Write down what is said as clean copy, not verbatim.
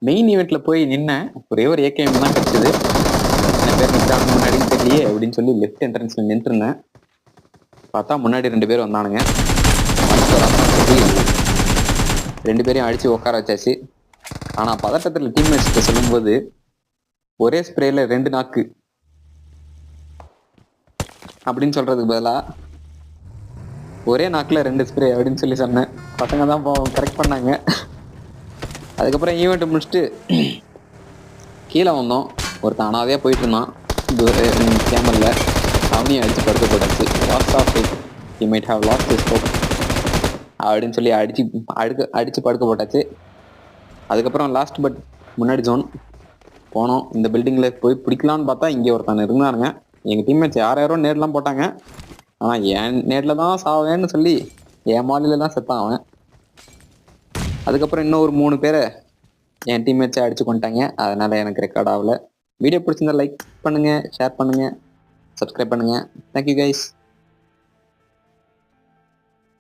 Main ஈவெண்ட்ல போய் நின்னேன். ஒரே ஒரு ஏகேஎம் தான் கிடைச்சது. எத்தனை பேர் நிற்கிறாங்க முன்னாடின்னு தெரியலையே அப்படின்னு சொல்லி லெஃப்ட் என்ட்ரன்ஸ்ல நின்று இருந்தேன். பார்த்தா முன்னாடி 2 பேர் வந்தானுங்க. ரெண்டு பேரையும் அடிச்சு உட்கார வச்சாச்சு. ஆனா பதட்டத்துல டீம்மேட்ஸ் கிட்ட சொல்லும்போது ஒரே ஸ்ப்ரேல 2 நாக்கு அப்படின்னு சொல்றதுக்கு பதிலா ஒரே நாக்குல 2 ஸ்ப்ரே அப்படின்னு சொல்லி சொன்னேன். பசங்க தான் கரெக்ட் பண்ணாங்க. அதுக்கப்புறம் ஈவெண்ட் முடிச்சுட்டு கீழே வந்தோம். ஒருத்தன் அனாதையா போயிட்டு இருந்தான் கேமல்ல. அவனையும் அடிச்சு படுக்க போட்டாச்சு. Last of it he might have lost his hope அப்படின்னு சொல்லி அடிச்சு படுக்க போட்டாச்சு. அதுக்கப்புறம் லாஸ்ட் பட் முன்னாடி ஜோன் போனோம். இந்த பில்டிங்ல போய் பிடிக்கலான்னு பார்த்தா இங்கே ஒருத்தன் இருந்தானுங்க. எங்க டீம்மேட்ஸ் யாரோ நேர்லாம் போட்டாங்க. ஆனா என் நேர்ல தான் சாவேன்னு சொல்லி என் மாலில தான் செத்தான் அவன். அதுக்கப்புறம் இன்னும் ஒரு 3 பேரை என் டீம்மேட்ஸை அடிச்சு கொண்டாங்க. அதனால எனக்கு ரெக்கார்ட் ஆகல. வீடியோ பிடிச்சிருந்தா லைக் பண்ணுங்க, ஷேர் பண்ணுங்க, சப்ஸ்கிரைப் பண்ணுங்க. Thank you guys.